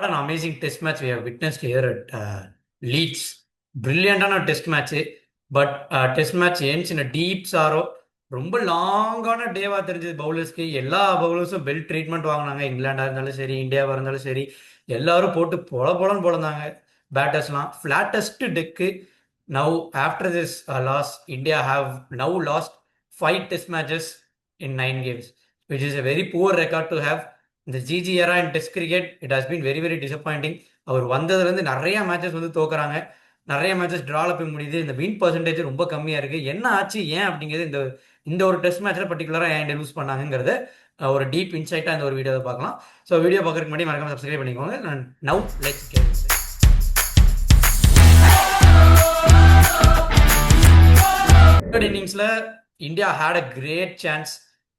What an amazing test match we have witnessed here at Leeds. Brilliant test match. But test match ends in a deep sorrow. ரொம்ப லாங்கான டேவா தெரிஞ்சது பவுலர்ஸ்க்கு. எல்லா பவுலர்ஸும் bell treatment வாங்கினாங்க. இங்கிலாண்டா இருந்தாலும் சரி, இந்தியாவா இருந்தாலும் சரி, எல்லாரும் போட்டு பொலன்னு பொழந்தாங்க. பேட்டர்ஸ்லாம் flattest deck. Now after this loss, India have now lost 5 test matches in 9 games, which is a very poor record to have. இந்த GG era in test cricket it has been very very disappointing. அவர் வந்ததுலேருந்து நிறைய matches வந்து தோக்குறாங்க, நிறைய matches ட்ரால போய் முடியுது. இந்த win percentage ரொம்ப கம்மியாக இருக்குது. என்ன ஆச்சு, ஏன் அப்படிங்கிறது இந்த இந்த ஒரு டெஸ்ட் மேட்ச்சில் பர்டிகுலராக ஏன் லூஸ் பண்ணாங்கிறத ஒரு டீப் இன்சைட்டாக இந்த ஒரு வீடியோவை பார்க்கலாம். ஸோ வீடியோ பார்க்குறதுக்கு முன்னாடி மறக்காம சப்ஸ்கிரைப் பண்ணிக்கோங்க. நான் நவ் லெட்ஸ் கெட் தேர்ட் இன்னிங்ஸில் India had a great chance.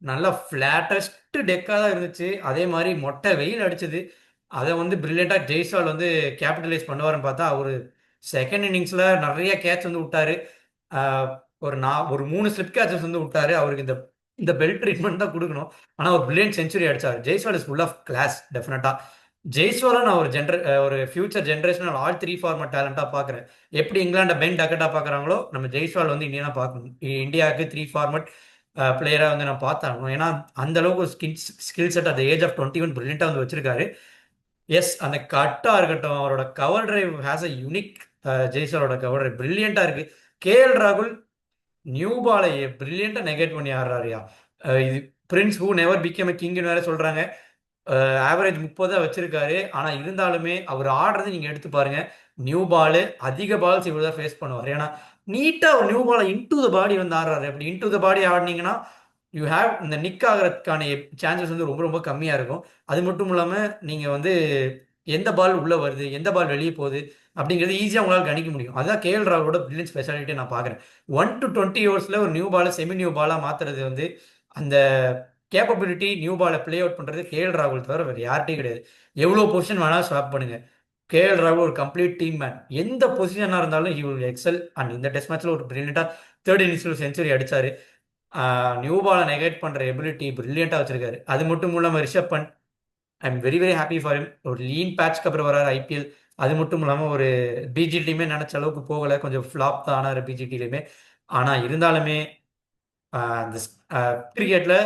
நல்லா ஃப்ளாட்டஸ்ட் டெக்காக தான் இருந்துச்சு. அதே மாதிரி மொட்டை வெயில் அடிச்சது. அதை வந்து பிரில்லியண்டாக ஜெய்ஸ்வால் வந்து கேபிட்டலைஸ் பண்ணுவார்னு பார்த்தா அவர் செகண்ட் இன்னிங்ஸில் நிறைய கேட்ச் வந்து விட்டாரு. ஒரு 3 ஸ்லிப் கேட்சஸ் வந்து விட்டாரு. அவருக்கு இந்த இந்த பெல்ட் ட்ரீட்மெண்ட் தான் கொடுக்கணும். ஆனால் ஒரு பிரில்லியன்ட் செஞ்சுரி அடிச்சார். Jaiswal is full of class டெஃபினட்டா. ஜெய்ஸ்வாலை நான் ஒரு ஃபியூச்சர் ஜென்ரேஷனல் ஆல் 3 ஃபார்மட் டேலண்டாக பார்க்குறேன். எப்படி இங்கிலாண்டை பென் டக்கெட்டாக பார்க்குறாங்களோ நம்ம ஜெய்ஸ்வால் வந்து இந்தியனாக பார்க்கணும். இந்தியாவுக்கு 3 ஃபார்மட் பிளேயராக வந்து நான் பார்த்தாகணும். ஏன்னா அந்த அளவுக்கு ஸ்கில் செட் அந்த ஏஜ் ஆஃப் 21 பிரில்லியண்டாக வந்து வச்சிருக்காரு. எஸ், அந்த கட்டாக இருக்கட்டும், அவரோட cover drive has a unique. ஜெய்ஸ்வாலோட கவர் டிரைவ் பிரில்லியண்டாக இருக்கு. கேஎல் ராகுல் நியூ பாலை பிரில்லியண்டாக நெகேட் பண்ணி ஆடுறாருயா. இது பிரின்ஸ் ஹூ நெவர் பிகேம் கிங்னு வேற சொல்றாங்க. ஆவரேஜ் 30 வச்சிருக்காரு. ஆனால் இருந்தாலுமே அவர் ஆடுறது நீங்கள் எடுத்து பாருங்க. நியூ பால் அதிக பால்ஸ் இவர் தான் ஃபேஸ் பண்ணுவார். ஏன்னா நீட்டாக ஒரு நியூ பாலை இன்டூ த பாடி வந்து ஆடுறாரு. அப்படி இன்டூ த பாடி ஆடினீங்கன்னா யூ ஹேவ் இந்த நிக் ஆகிறதுக்கான சான்சஸ் வந்து ரொம்ப ரொம்ப கம்மியாக இருக்கும். அது மட்டும் இல்லாமல் நீங்கள் வந்து எந்த பால் உள்ளே வருது, எந்த பால் வெளியே போகுது அப்படிங்கிறது ஈஸியாக உங்களால் கணிக்க முடியும். அதுதான் கேஎல் ராகுலோட பிரில்லியன்ட் ஸ்பெஷாலிட்டி நான் பார்க்குறேன். 1 to 20 ஓவர்ஸில் ஒரு நியூ பாலை செமி நியூ பாலாக மாற்றுறது வந்து அந்த கேப்பபிலிட்டி நியூ பாலை பிளே அவுட் பண்ணுறது கேஎல் ராகுல் தவிர வேறு யார்ட்டையும் கிடையாது. எவ்வளோ பொசிஷன் வேணாலும் ஸ்வாப் பண்ணுங்க, கேஎல் ராகுல் ஒரு கம்ப்ளீட் டீம் மேன். எந்த பொசிஷனாக இருந்தாலும் ஹி வில் எக்ஸல். அண்ட் இந்த டெஸ்ட் மேட்ச்சில் ஒரு பிரில்லியண்டாக தேர்ட் இன்னிங்ஸில் செஞ்சுரி அடித்தார். நியூ பாலை நெகேட் பண்ணுற எபிலிட்டி பிரில்லியண்டாக வச்சிருக்காரு. அது மட்டும் இல்லாமல் Rishabh Pant, I am very very happy for him. ஒரு லீன் பேட்ச்க்கு அப்புறம் வராரு ஐபிஎல். அது மட்டும் இல்லாமல் ஒரு பிஜிடியுமே நினச்ச அளவுக்கு போகலை, கொஞ்சம் ஃப்ளாப் தான் ஆனார் பிஜிடிலையுமே. ஆனால் இருந்தாலுமே இந்த கிரிக்கெட்டில்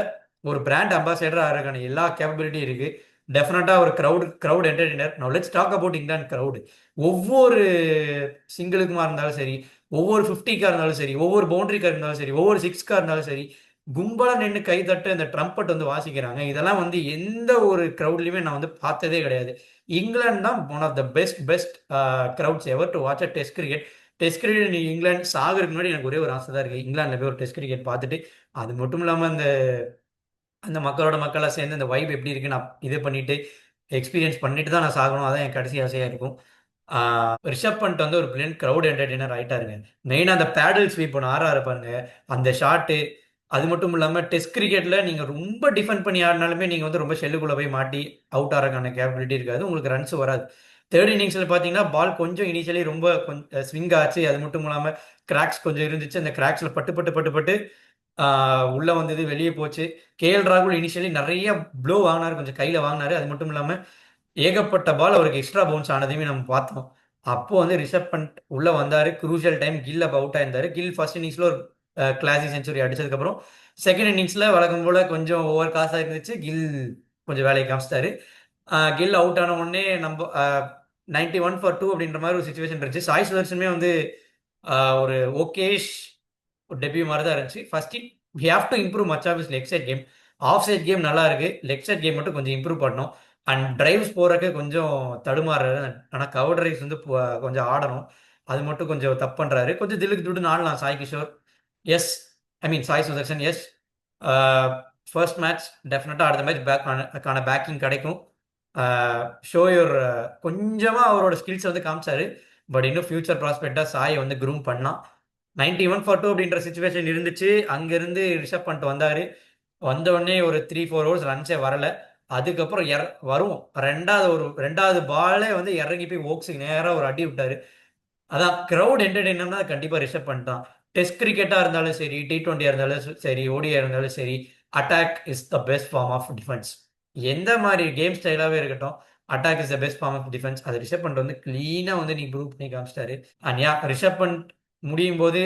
ஒரு பிராண்ட் அம்பாசடராக ஆகிறதுக்கான எல்லா கேப்பபிலிட்டியும் இருக்குது. டெஃபினட்டாக ஒரு crowd entertainer. Now let's talk about England crowd. ஒவ்வொரு சிங்கிளுக்குமா இருந்தாலும் சரி, ஒவ்வொரு 50க்காக இருந்தாலும் சரி, ஒவ்வொரு பவுண்டரிக்காக இருந்தாலும் சரி, ஒவ்வொரு 6க்காக இருந்தாலும் சரி, கும்பலாக நின்று கை தட்டு அந்த ட்ரம்பட் வந்து வாசிக்கிறாங்க. இதெல்லாம் வந்து எந்த ஒரு க்ரௌட்லையுமே நான் வந்து பார்த்ததே கிடையாது. இங்கிலாந்து தான் one of the best crowds ever to watch a test cricket. Test cricket England சாகிறதுக்கு முன்னாடி எனக்கு ஒரே ஒரு ஆசை தான் இருக்குது, இங்கிலாந்தில் போய் ஒரு டெஸ்ட் கிரிக்கெட் பார்த்துட்டு, அது மட்டும் இல்லாமல் அந்த அந்த மக்களோட மக்களாக சேர்ந்து அந்த வைப் எப்படி இருக்குன்னு நான் இது பண்ணிட்டு எக்ஸ்பீரியன்ஸ் பண்ணிட்டு தான் நான் சாகணும். அதான் என் கடைசி ஆசையாக இருக்கும். ரிஷப் பண்ட் வந்து ஒரு பிரில்லியன்ட் க்ரௌட் என்டர்டெய்னர் ஆகிட்டாருங்க. மெயினாக அந்த பேடல் ஸ்வீப் ஒன்று ஆறாரு பாருங்க, அந்த ஷாட்டு. அது மட்டும் இல்லாமல் டெஸ்ட் கிரிக்கெட்டில் நீங்கள் ரொம்ப டிஃபெண்ட் பண்ணி ஆடினாலுமே நீங்கள் வந்து ரொம்ப ஷெல்லுக்குள்ளே போய் மாட்டி அவுட் ஆகிறதுக்கான கேப்பபிலிட்டி இருக்காது, உங்களுக்கு ரன்ஸ் வராது. தேர்ட் இன்னிங்ஸில் பார்த்தீங்கன்னா பால் கொஞ்சம் இனிஷியலி ரொம்ப கொஞ்சம் ஸ்விங் ஆச்சு. அது மட்டும் இல்லாமல் கிராக்ஸ் கொஞ்சம் இருந்துச்சு. அந்த கிராக்ஸில் பட்டு பட்டு பட்டு பட்டு உள்ளே வந்தது, வெளியே போச்சு. கேஎல் ராகுல் இனிஷியலி நிறைய ப்ளோ வாங்கினார், கொஞ்சம் கையில் வாங்கினாரு. அது மட்டும் இல்லாமல் ஏகப்பட்ட பால் அவருக்கு எக்ஸ்ட்ரா பவுன்ஸ் ஆனதையுமே நம்ம பார்த்தோம். அப்போ வந்து ரிஷப் பண்ட் உள்ளே வந்தார். குரூஷியல் டைம் கில் அப்போ அவுட் ஆயிருந்தார். கில் ஃபர்ஸ்ட் இன்னிங்ஸில் ஒரு கிளாசிக் செஞ்சுரி அடிச்சதுக்கப்புறம் செகண்ட் இன்னிங்ஸில் வழக்கம் போல் கொஞ்சம் ஓவர் காசாக இருந்துச்சு. கில் கொஞ்சம் வேலையை காமிச்சிட்டாரு. கில் அவுட் ஆன உடனே நம்ம 91 for 2 அப்படின்ற மாதிரி ஒரு சுச்சுவேஷன் இருந்துச்சு. சாய் சுதர்ஷனுமே வந்து ஒரு ஓகேஷ் ஒரு டெபியூ மாதிரி தான் இருந்துச்சு. First we have to improve much of his leg side game. Off side game நல்லா இருக்கு, லெக் சைட் கேம் மட்டும் கொஞ்சம் இம்ப்ரூவ் பண்ணணும். அண்ட் டிரைவ்ஸ் போறதுக்கு கொஞ்சம் தடுமாறுறாரு. ஆனால் கவர் டிரைவ்ஸ் வந்து கொஞ்சம் ஆடணும், அது மட்டும் கொஞ்சம் தப்பு பண்றாரு. கொஞ்சம் தில்லுக்கு துடுன்னு ஆடலாம் Sai Kishore. Yes, I mean Sai Sudharsan. Yes, first match டெஃபினட்டாக அடுத்த மேட்ச் பேக்கான பேக்கிங் கிடைக்கும். ஷோயூர் கொஞ்சமாக அவரோட ஸ்கில்ஸ் வந்து காமிச்சாரு. பட் இன்னும் ஃபியூச்சர் ப்ராஸ்பெக்டாக சாயை வந்து க்ரூம் பண்ணலாம். 91 for 2 அப்படின்ற சுச்சுவேஷன் இருந்துச்சு. அங்கேருந்து ரிஷப் பண்ணிட்டு வந்தார். வந்தவுடனே ஒரு 3-4 ஓவர்ஸ் ரன்ஸே வரலை. அதுக்கப்புறம் வரும் ரெண்டாவது பாலே வந்து இறங்கி போய் ஓக்ஸுக்கு நேராக ஒரு அடி விட்டார். அதான் க்ரௌட் என்டர்டெய்னர்னா கண்டிப்பாக ரிஷப் பண்ணிட்டான். டெஸ்ட் கிரிக்கெட்டாக இருந்தாலும் சரி, T20 இருந்தாலும் சரி, ஓடியா இருந்தாலும் சரி, attack is the best form of defence. எந்த மாதிரி கேம் ஸ்டைலாகவே இருக்கட்டும், attack is the best form of defence. அது ரிஷப் பண்ட் வந்து கிளீனாக வந்து நீ ப்ரூவ் பண்ணி காமிச்சிட்டாரு. அண்ட் யா, ரிஷப் பண்ட் முடியும் போது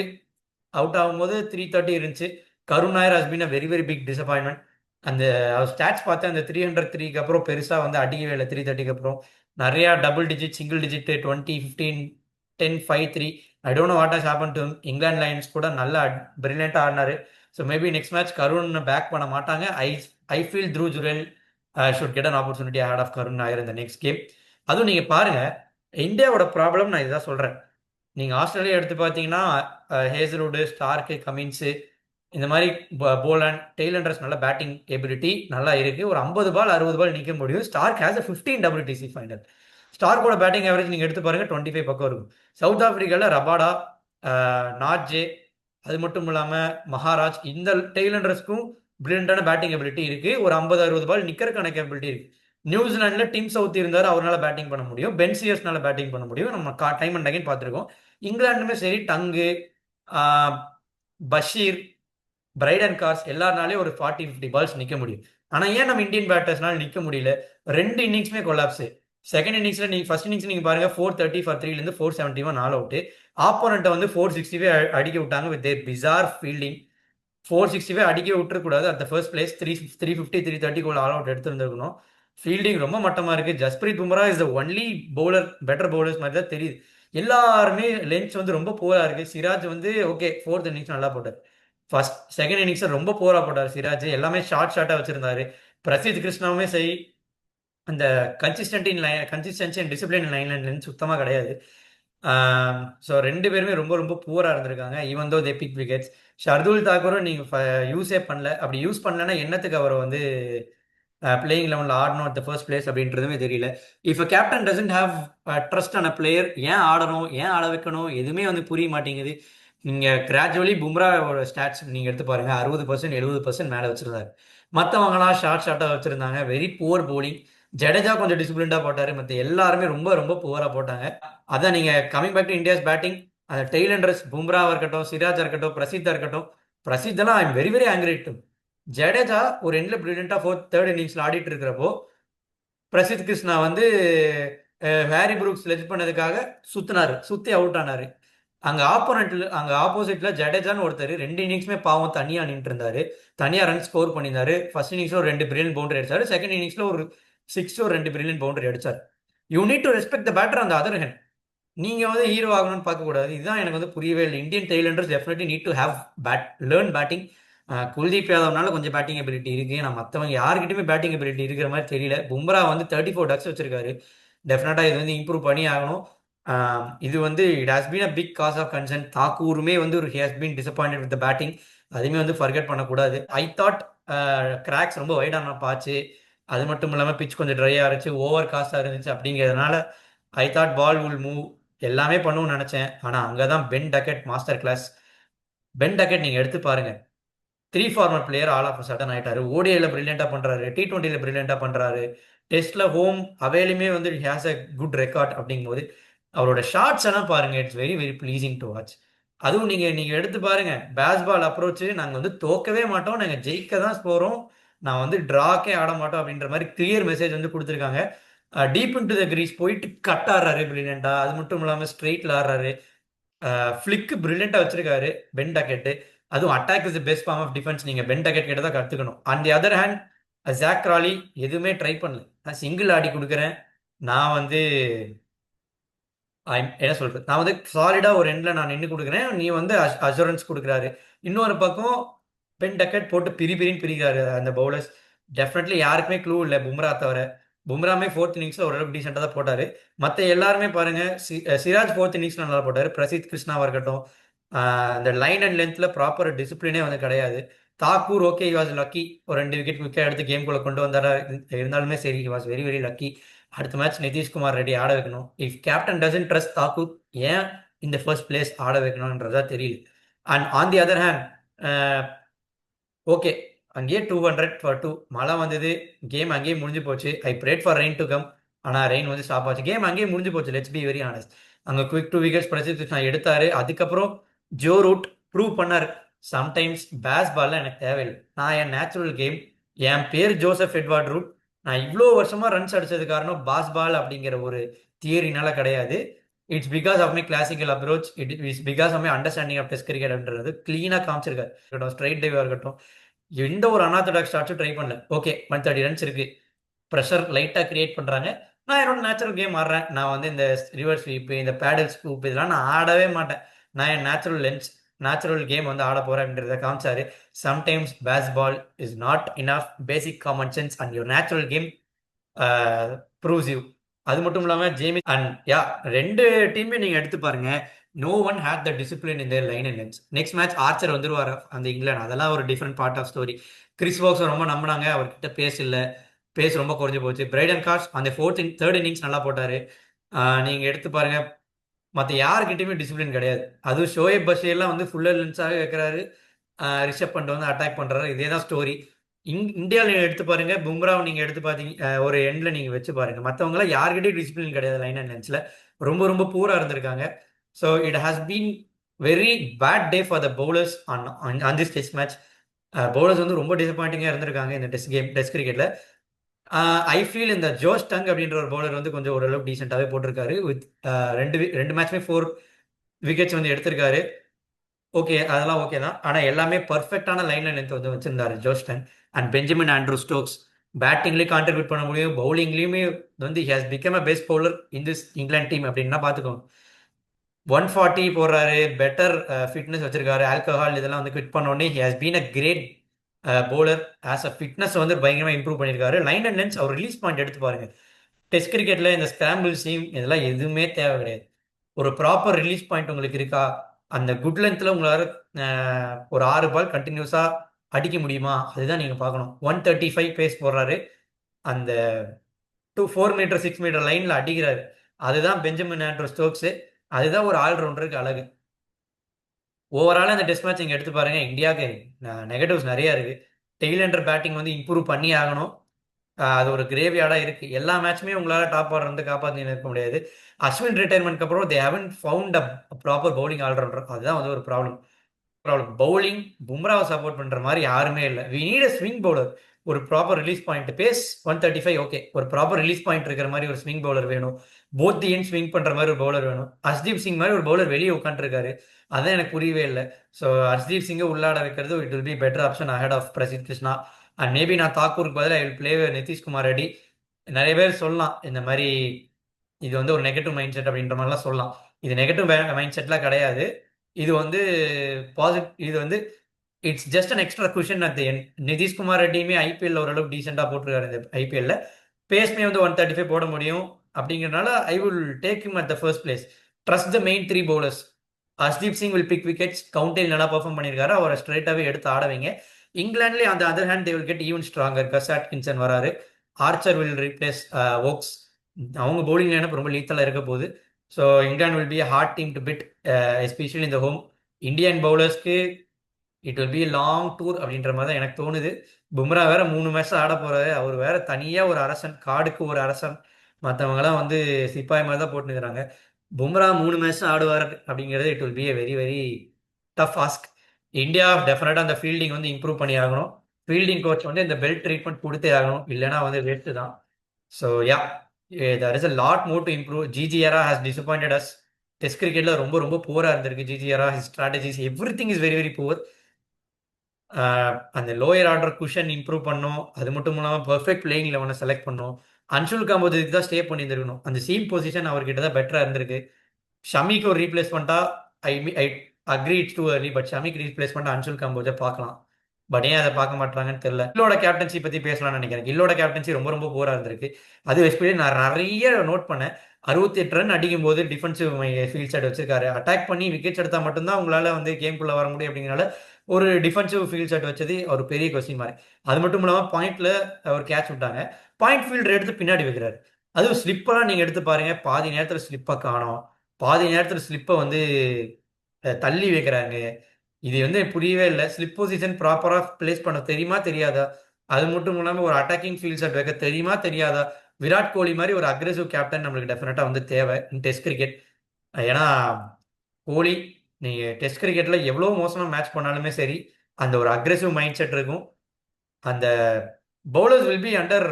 அவுட் ஆகும்போது 330 இருந்துச்சு. Karun Nair has been a very very big disappointment. அந்த ஸ்டாட்ஸ் பார்த்து அந்த 303க்கு அப்புறம் பெருசாக வந்து அடிக்கவே இல்லை. 330க்கு அப்புறம் நிறையா double digit, single digit, 20, 15, 10, 5, 3. I don't know what has happen to England Lions கூட நல்லா பிரில்லியண்டாக ஆடினாரு. So maybe next match Karun pick பண்ண மாட்டாங்க. I feel Dhruv Jurel should get an opportunity ahead of Karun Nair இந்த நெக்ஸ்ட் கேம். அதுவும் நீங்கள் பாருங்க, இந்தியாவோட ப்ராப்ளம் நான் இதான் சொல்கிறேன். நீங்கள் ஆஸ்திரேலியா எடுத்து பார்த்தீங்கன்னா ஹேசல்வுட், ஸ்டார்க்கு, கமின்ஸு, இந்த மாதிரி போலாண்ட், டெய்லண்டர்ஸ் நல்ல பேட்டிங் எபிலிட்டி நல்லா இருக்கு. ஒரு 50 பால் 60 பால் நிற்க முடியும். Starc has a 15 WTC final. ஸ்டார்க்கோட பேட்டிங் ஆவரேஜ் நீங்கள் எடுத்து பாருங்க 25 பக்கம் இருக்கும். சவுத் ஆப்பிரிக்காவில் ரபாடா, நாட்ஜே, அது மட்டும் இல்லாமல் மகாராஜ், இந்த டெய்லண்டர்ஸ்க்கும் பிரில்லியண்டான பேட்டிங் எபிலிட்டி இருக்கு. ஒரு 50-60 பால் நிற்கிறக்கான கேபிலிட்டி இருக்கு. நியூசிலாண்டில் டிம் சவுத் இருந்தார், அவரால் பேட்டிங் பண்ண முடியும். பென் சியர்ஸ்னால பேட்டிங் பண்ண முடியும். நம்ம டைம் அண்ட் அகைன் பார்த்துருக்கோம். இங்கிலாந்துமே சரி, டங்கு, பஷீர், பிரைடன் கார்ஸ் எல்லாருனாலே ஒரு 40-50 பால்ஸ் நிற்க முடியும். ஆனால் ஏன் நம்ம இந்தியன் பேட்டர்ஸ்னால நிற்க முடியல? 2 இன்னிங்ஸுமே கொலாப்ஸ். செகண்ட் இன்னிங்ஸில் நீங்கள் ஃபர்ஸ்ட் இன்னிங்ஸ் நீங்கள் பாருங்க, 430 ஃபார் 3லேருந்து 471 ஆல் அவுட்டு. ஆப்போனண்ட்டை வந்து 465 அடிக்க விட்டாங்க வித் தேர் பிசார் ஃபீல்டிங். 465 அடிக்க விட்டுறக்கூடாது. அட் த ஃபர்ஸ்ட் பிளேஸ் 350 330 கோல் ஆல் அவுட் எடுத்துருந்துருக்கணும். ஃபீல்டிங் ரொம்ப மட்டமாக இருக்குது. Jasprit Bumrah is the only bowler, better bowlers மாதிரி தான் தெரியுது. எல்லாருமே லென்ஸ் வந்து ரொம்ப போராக இருக்குது. சிராஜ் வந்து ஓகே, ஃபோர்த் இன்னிங்ஸ் நல்லா போட்டார். செகண்ட் இன்னிங்ஸில் ரொம்ப போராக போட்டார் சிராஜ். எல்லாமே ஷார்ட்டாக வச்சுருந்தாரு. பிரசித் கிருஷ்ணாவுமே சரி, அந்த கன்சிஸ்டன்சி அண்ட் டிசிப்ளின் லைன்ல சுத்தமாக கிடையாது. ஸோ 2 பேருமே ரொம்ப ரொம்ப புவராக இருந்திருக்காங்க. ஈவன் தோ தே பிக் விக்கெட்ஸ். ஷர்துல் தாக்கூரும் நீங்கள் யூஸே பண்ணல. அப்படி யூஸ் பண்ணலன்னா என்னத்துக்கு அவரை வந்து பிளேயிங் லெவனில் ஆடணும் அட் த ஃபர்ஸ்ட் பிளேஸ் அப்படின்றதுமே தெரியல. If a captain doesn't have trust on a player, ஏன் ஆடணும், ஏன் ஆட வைக்கணும், எதுவுமே வந்து புரிய மாட்டேங்குது. நீங்கள் கிராஜுவலி பும்ராவோட ஸ்டாட்ஸ் நீங்கள் எடுத்து பாருங்கள், 60% 70% மேலே வச்சுருந்தாரு. மற்றவங்களாம் ஷார்ட்டாக வச்சுருந்தாங்க. Very poor polling. ஜடேஜா கொஞ்சம் டிசிப்ளின்டாக போட்டார். மற்ற எல்லாருமே ரொம்ப ரொம்ப புவராக போட்டாங்க. அதான் நீங்கள் coming back to India's batting, அந்த டெய்லண்டர்ஸ் பும்ராவாக இருக்கட்டும், சிராஜாக இருக்கட்டும், பிரசித்தாக இருக்கட்டும். பிரசித்தெல்லாம் I am very very angry too. Jadeja ஒரு எண்டில் பிரில்லியண்டாக தேர்ட் இன்னிங்ஸில் ஆடிட்டு இருக்கிறப்போ, பிரசித் கிருஷ்ணா வந்து ஹாரி புரூக்ஸ் லெஜ் பண்ணதுக்காக சுற்றி அவுட் ஆனார். அங்கே ஆப்போசிட்டில் ஜடேஜான்னு ஒருத்தர் 2 இன்னிங்ஸுமே பாவம் தனியாக நின்று இருந்தார். தனியாக ரன் ஸ்கோர் பண்ணியிருந்தாரு. ஃபர்ஸ்ட் இன்னிங்ஸில் ஒரு 2 பிரில்லியன் பவுண்டரி அடிச்சார். செகண்ட் இன்னிங்ஸில் ஒரு 6 ஒரு 2 பிரில்லியன் பவுண்டரி அடிச்சார். You need to respect the batter on the other hand. நீங்கள் வந்து ஹீரோ ஆகணும்னு பார்க்கக்கூடாது. இதுதான் எனக்கு வந்து புரியவே இல்லை. Indian tailenders definitely need to have learn batting. Kuldeep யாதவ்னால கொஞ்சம் பேட்டிங் எபிலிட்டி இருக்குது. நான் மற்றவங்க யாருக்கிட்டையுமே பேட்டிங் எபிலிட்டி இருக்கிற மாதிரி தெரியல. பும்ரா வந்து 34 டக்ஸ் வச்சிருக்காரு. டெஃபினட்டாக இது வந்து இம்ப்ரூவ் பண்ணி ஆகணும். இது வந்து it has been a big cause of concern. தாக்கூருமே வந்து ஒரு he has been disappointed with the batting. அதுவுமே வந்து ஃபர்கெட் பண்ணக்கூடாது. ஐ தாட் கிராக்ஸ் ரொம்ப வைடான பாச்சு. அது மட்டும் இல்லாமல் பிச் கொஞ்சம் ட்ரையாக இருந்துச்சு, ஓவர் காஸ்டாக இருந்துச்சு. அப்படிங்கிறதுனால I thought ball will move, எல்லாமே பண்ணுவோம்னு நினச்சேன். ஆனால் அங்கே தான் பென் டக்கெட் மாஸ்டர் கிளாஸ். பென் டக்கெட் நீங்கள் எடுத்து பாருங்க, 3 format player all of sudden ஆயிட்டாரு. ஓடிஐல பிரில்லியண்டாக பண்ணுறாரு, T20ல பிரில்லியண்டாக பண்ணுறாரு, டெஸ்ட்ல ஹோம் அவேலுமே வந்து ஹேஸ் அ குட் ரெக்கார்ட். அப்படிங்கும்போது அவரோட ஷார்ட்ஸ் எல்லாம் பாருங்க, it's very very pleasing to watch. அதுவும் நீங்க எடுத்து பாருங்க, பேஸ்பால் அப்ரோச், நாங்கள் வந்து தோக்கவே மாட்டோம், நாங்கள் ஜெயிக்க தான் போகிறோம், நான் வந்து ட்ராக்கே ஆட மாட்டோம் அப்படின்ற மாதிரி கிளியர் மெசேஜ் வந்து கொடுத்துருக்காங்க. Deep in to the crease போயிட்டு கட் ஆடுறாரு பிரில்லியண்டா. அது மட்டும் இல்லாமல் ஸ்ட்ரெயிட்ல ஆடுறாரு. ஃபிளிக்கு பிரில்லியண்டா வச்சிருக்காரு பென் டக்கெட். அதுவும் attack is the best form of defence. நீங்க பென் டக்கெட் கிட்ட தான் கத்துக்கணும். On the other hand Jack Crawley எதுவுமே ட்ரை பண்ணல. நான் சிங்கிள் ஆடி கொடுக்குறேன், நான் வந்து என்ன சொல்றது, நான் வந்து சாலிடா ஒரு எண்ட்ல நான் நின்று கொடுக்குறேன், நீ வந்து அஷூரன்ஸ் கொடுக்குறாரு. இன்னொரு பக்கம் பென் டக்கெட் போட்டு பிரின்னு பிரிக்கிறாரு அந்த பவுலர்ஸ். டெஃபினெட்லி யாருக்குமே க்ளூ இல்லை பும்ரா தவிர. பும்ராமே ஃபோர்த் இன்னிங்ஸில் ஓரளவுக்கு டீசெண்டாக தான் போட்டார். மற்ற எல்லாருமே பாருங்க, சிராஜ் ஃபோர்த் இன்னிங்ஸில் நல்லா போட்டார். பிரசித் கிருஷ்ணாவாக இருக்கட்டும், இந்த லைன் அண்ட் லென்த்தில் ப்ராப்பர் டிசிப்ளினே வந்து கிடையாது. Thakur okay, he was lucky, ஒரு 2 விக்கெட் குவிக்காக எடுத்து கேம்குள்ளே கொண்டு வந்தாரா. இருந்தாலுமே சரி, he was very very lucky. அடுத்த மேட்ச் நிதிஷ்குமார் ரெட்டி ஆட வைக்கணும். If captain doesn't trust Thakur, ஏன் இந்த ஃபர்ஸ்ட் பிளேஸ் ஆட வைக்கணும்ன்றதா தெரியல. And on the other hand okay, அங்கேயே 200 ஃபார் 2 மழை வந்தது, கேம் அங்கேயே முடிஞ்சு போச்சு. ஐ பிரேட் ஃபார் ரெயின் டு கம், ஆனால் ரெயின் வந்து ஸ்டாப் ஆச்சு. கேம் அங்கேயே முடிஞ்சு போச்சு. Let's be very honest. அங்கே குவிக் 2 விக்கெட்ஸ் பிரசித் கிருஷ்ணா எடுத்தாரு. அதுக்கப்புறம் ஜோ ரூட் ப்ரூவ் பண்ணார், சம்டைம்ஸ் பேஸ் பால்ல எனக்கு தேவையில்லை, நான் என் நேச்சுரல் கேம், என் பேர் ஜோசப் எட்வர்ட் ரூட், நான் இவ்வளோ வருஷமா ரன்ஸ் அடிச்சது காரணம் பாஸ் பால் அப்படிங்கிற ஒரு தியரினால கிடையாது. It's because of my classical approach. It is because of my understanding of test கிரிக்கெட்ன்றது கிளீனாக காமிச்சிருக்காரு. இருக்கட்டும், ஸ்ட்ரைட் டைவாக இருக்கட்டும், எந்த ஒரு அனார்த்தடாக்ஸ் ஷாட்ஸும் ட்ரை பண்ணல. ஓகே, 130 ரன்ஸ் இருக்கு, ப்ரெஷர் லைட்டாக கிரியேட் பண்ணுறாங்க, நான் என்னோட நேச்சுரல் கேம் ஆடுறேன். நான் வந்து இந்த ரிவர்ஸ் ஸ்வீப், இந்த பேடல் ஸ்கூப் இதெல்லாம் நான் ஆடவே மாட்டேன். நான் என் நேச்சுரல் லென்ஸ், நேச்சுரல் கேம் வந்து ஆட போறேன் அப்படின்றத காமிச்சாரு. Sometimes Bazball is not enough basic common sense and your natural game proves you. அது மட்டும் இல்லாமல் ஜேமி அண்ட் யா, ரெண்டு டீமே நீங்கள் எடுத்து பாருங்க, no one had the discipline இந்த line and length. Next match Archer வந்துருவார் அந்த இங்கிலாந்து, அதெல்லாம் ஒரு different part of story. Chris Woakes ரொம்ப நம்பினாங்க, அவர்கிட்ட பேஸ் இல்லை, பேஸ் ரொம்ப குறைஞ்சு போச்சு. பிரைடன் காஷ் அந்த தேர்ட் இன்னிங்ஸ் நல்லா போட்டாரு. நீங்க எடுத்து பாருங்க, மற்ற யாருக்கிட்டையுமே டிசிப்ளின் கிடையாது. அதுவும் ஷோயப் பஷீர்லாம் வந்து ஃபுல்லர் லென்ஸாகவே வைக்கிறாரு, ரிஷப் பண்ட் வந்து அட்டாக் பண்றாரு. இதே தான் ஸ்டோரி. இந்தியாவில் நீங்கள் எடுத்து பாருங்க, பும்ராவை நீங்கள் எடுத்து பார்த்தீங்க, ஒரு எண்ட்ல நீங்கள் வச்சு பாருங்க, மற்றவங்களாம் யார்கிட்டயும் டிசிப்ளின் கிடையாது லைன் அண்ட் லென்ஸ்ல. ரொம்ப ரொம்ப பூரா இருந்திருக்காங்க. So it has been very bad day for the bowlers on this test match. Bowlers வந்து ரொம்ப டிசப்பாயிண்டிங்காக இருந்திருக்காங்க இந்த டெஸ்ட் கிரிக்கெட்ல. ஐ ஃபீல் இந்த ஜோஷ் டங் அப்படின்ற ஒரு பவுலர் வந்து கொஞ்சம் ஓரளவுக்கு டீசெண்டாகவே போட்டிருக்காரு. வித் ரெண்டு மேட்ச்மே 4 விக்கெட்ஸ் வந்து எடுத்திருக்காரு. ஓகே, அதெல்லாம் ஓகே தான். ஆனால் எல்லாமே பர்ஃபெக்டான லைன்ல லென்த் வந்து வச்சிருந்தாரு ஜோஸ்டன். அண்ட் பெஞ்சமின் ஆண்ட்ரூ ஸ்டோக்ஸ் பேட்டிங்லேயும் கான்ட்ரிபியூட் பண்ண முடியும், பவுலிங்லேயுமே வந்து he has become a best bowler in this England team அப்படின்னா பார்த்துக்கோங்க. 140 போடுறாரு, பெட்டர் ஃபிட்னஸ் வச்சிருக்காரு, ஆல்கஹால் இதெல்லாம் வந்து குவிட் பண்ணோடனே he has been a great bowler. As a fitness வந்து பயங்கரமாக இம்ப்ரூவ் பண்ணியிருக்காரு. லைன் அண்ட் லென்ஸ் அவர் ரிலீஸ் பாயிண்ட் எடுத்து பாருங்க. டெஸ்ட் கிரிக்கெட்ல இந்த ஸ்கிராம்பிள் சீம் இதெல்லாம் எதுவுமே தேவை கிடையாது. ஒரு ப்ராப்பர் ரிலீஸ் பாயிண்ட் உங்களுக்கு இருக்கா, அந்த குட் லென்த்ல உங்களால ஒரு 6 பால் கண்டினியூஸா அடிக்க முடியுமா, அதுதான் நீங்க பார்க்கணும். 135 பேஸ் போடுறாரு, அந்த 4 மீட்டர் 6 மீட்டர் லைன்ல அடிக்கிறாரு. அதுதான் பெஞ்சமின் ஆண்ட்ரூ ஸ்டோக்ஸ். அதுதான் ஒரு ஆல்ரவுண்டருக்கு அழகு. ஓவராலாக இந்த டெஸ்ட் மேட்ச் இங்கே எடுத்து பாருங்க, இந்தியாவுக்கு நெகட்டிவ்ஸ் நிறைய இருக்கு. டெய்லண்டர் பேட்டிங் வந்து இம்ப்ரூவ் பண்ணி ஆகணும். அது ஒரு கிரேவியார்டாக இருக்கு. எல்லா மேட்சுமே உங்களால் டாப் ஆர்டர் வந்து காப்பாற்றி நிற்க முடியாது. அஸ்வின் ரிட்டையர்மெண்ட்க்கு அப்புறம் they haven't found a proper bowling all rounder. அதுதான் வந்து ஒரு ப்ராப்ளம். பவுலிங் பும்ராவை சப்போர்ட் பண்ற மாதிரி யாருமே இல்லை. We need a swing bowler. ஒரு proper release point, pace 135 okay, ஒரு ப்ராப்பர் ரிலீஸ் பாயிண்ட் இருக்கிற மாதிரி ஒரு ஸ்விங் பவுலர் வேணும். போத் தி எண்ட் ஸ்விங் பண்ற மாதிரி ஒரு பவுலர் வேணும். ஹர்ஷ்தீப் சிங் மாதிரி ஒரு பவுலர் வெளியே உட்காந்துருக்காரு, அதான் எனக்கு புரியவே இல்லை. ஸோ ஹர்ஷ்தீப் சிங்கை உள்ளாட வைக்கிறது it will be better option ahead of Prasidh Krishna. And maybe நான் தாக்கூருக்கு பதிலாக I will play Nitish Kumar Reddy. நிறைய பேர் சொல்லலாம் இந்த மாதிரி இது வந்து ஒரு நெகட்டிவ் மைண்ட் செட் அப்படின்ற மாதிரிலாம் சொல்லலாம். இது நெகட்டிவ் மைண்ட் செட்லாம் கிடையாது. இது வந்து இது வந்து it's just an extra cushion at the end. Nitish Kumar ரெட்டியுமே IPL ஓரளவுக்கு டீசெண்டாக போட்டிருக்காரு இந்த ஐபிஎல்ல. பேஸ்மே வந்து 135 போட முடியும் அப்படிங்கிறனால I will take him at the first place. Trust the main 3 bowlers. Harshdeep Singh will pick wickets, கவுண்டேல் நல்லா பர்ஃபார்ம் பண்ணியிருக்காரு, அவரை ஸ்ட்ரைட்டாகவே எடுத்து ஆட வைங்க. இங்கிலாந்துலேயே அந்த other hand they will get even stronger. Gus Atkinson வராரு, ஆர்ச்சர் வில் ரீப்ளேஸ் ஓக்ஸ். அவங்க பவுலிங் லைனப் ரொம்ப லீத்தலாக இருக்க போகுது. So England will be a hard team to beat, especially இந்த ஹோம். இந்தியன் பவுலர்ஸ்க்கு it will be long tour அப்படின்ற மாதிரி தான் எனக்கு தோணுது. பும்ரா வேற 3 மேட்ச் ஆட போறாரு, அவர் வேற தனியா ஒரு அரசன், காடுக்கு ஒரு அரசன். மற்றவங்கலாம் வந்து சிப்பாய் மாதிரி தான் போட்டுக்கிறாங்க. பும்ரா 3 மேட்ச் ஆடுவார் அப்படிங்கிறது it will B a very very tough ask. India டெஃபினட்டா அந்த ஃபீல்டிங் வந்து இம்ப்ரூவ் பண்ணி ஆகணும். ஃபீல்டிங் கோச் வந்து இந்த பெல்ட் ட்ரீட்மெண்ட் கொடுத்தே ஆகணும், இல்லைன்னா வந்து வேஸ்ட் தான். So yeah, there is a lot more to improve. GGRA has disappointed us. Test கிரிக்கெட்ல ரொம்ப ரொம்ப புவரா இருந்திருக்கு GGRA. his strategies everything is very very poor. அந்த லோயர் ஆர்டர் குஷன் இம்ப்ரூவ் பண்ணும். அது மட்டும் இல்லாமல் பர்ஃபெக்ட் பிளேயிங் லெவனை செலக்ட் பண்ணும். அன்சுல் காம்போஜ் இதுக்கு தான் ஸ்டே பண்ணியிருந்திருக்கணும். அந்த சீம் பொசிஷன் அவர்கிட்ட தான் பெட்டராக இருந்திருக்கு. ஷமிக்கு ஒரு ரீப்ளேஸ்மெண்ட்டா I agree it's too early, but ஷமிக்கு ரீப்ளேஸ்மெண்ட் அன்சுல் காம்போஜை பார்க்கலாம். பட் ஏன் அதை பார்க்க மாட்டாங்கன்னு தெரியல. கில்லோட கேப்டன்சி பற்றி பேசலாம்னு நினைக்கிறேன். கில்லோட கேப்டன்சி ரொம்ப ரொம்ப போரா இருந்திருக்கு. அது எஸ்பெஷலி நான் நிறைய நோட் பண்ணேன். 68 ரன் அடிக்கும் போது டிஃபென்சிவ் ஃபீல்ட் சைட் வச்சிருக்காரு. அட்டாக் பண்ணி விக்கெட்ஸ் எடுத்தால் மட்டும்தான் உங்களால் வந்து கேம்குள்ளே வர முடியும் அப்படிங்கிறனால ஒரு டிஃபென்சிவ் ஃபீல்ட் செட் வச்சது ஒரு பெரிய கொஸ்டின் மார்க். அது மட்டும் இல்லாமல் பாயிண்ட்ல ஒரு கேட்ச் விட்டாங்க, பாயிண்ட் ஃபீல்டர் எடுத்து பின்னாடி வைக்கிறாரு. அதுவும் ஸ்லிப்பெல்லாம் நீங்கள் எடுத்து பாருங்க, பாதி நேரத்தில் ஸ்லிப்பை காணோம், பாதி நேரத்தில் ஸ்லிப்பை வந்து தள்ளி வைக்கிறாங்க. இது வந்து புரியவே இல்லை. ஸ்லிப் பொசிஷன் ப்ராப்பராக பிளேஸ் பண்ண தெரியுமா தெரியாதா? அது மட்டும் இல்லாமல் ஒரு அட்டாக்கிங் ஃபீல்ட் செட் வைக்க தெரியுமா தெரியாதா? விராட் கோலி மாதிரி ஒரு அக்ரெசிவ் கேப்டன் நம்மளுக்கு டெஃபினட்டாக வந்து தேவை இன் டெஸ்ட் கிரிக்கெட். ஏன்னா கோலி, நீங்கள் டெஸ்ட் கிரிக்கெட்டில் எவ்வளோ மோசமாக மேட்ச் பண்ணாலுமே சரி, அந்த ஒரு அக்ரெசிவ் மைண்ட் செட் இருக்கும். அந்த bowlers will be under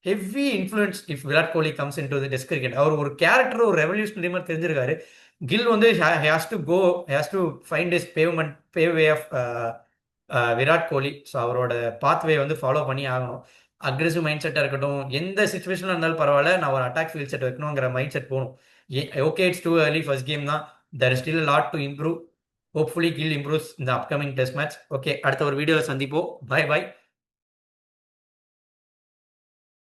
heavy influence if Virat Kohli comes in to Test cricket. அவர் ஒரு கேரக்டர், ஒரு ரெவல்யூஷனரி மாதிரி தெரிஞ்சிருக்காரு. கில் வந்து has to go, has to find his pathway of Virat Kohli. So அவரோட பாத்வே வந்து ஃபாலோ பண்ணி ஆகணும். அக்ரெசிவ் மைண்ட் செட்டாக இருக்கட்டும், எந்த சுச்சுவேஷனில் இருந்தாலும் பரவாயில்ல, நான் ஒரு அட்டாக் ஃபீல் செட் வைக்கணுங்கிற மைண்ட் செட் போகணும். Okay, it's too early, first game தான். There is still lot to improve. Hopefully Gill improves இந்த அப்கமிங் டெஸ்ட் மேட்ச். ஓகே, அடுத்த ஒரு வீடியோவில் சந்திப்போம். Bye by.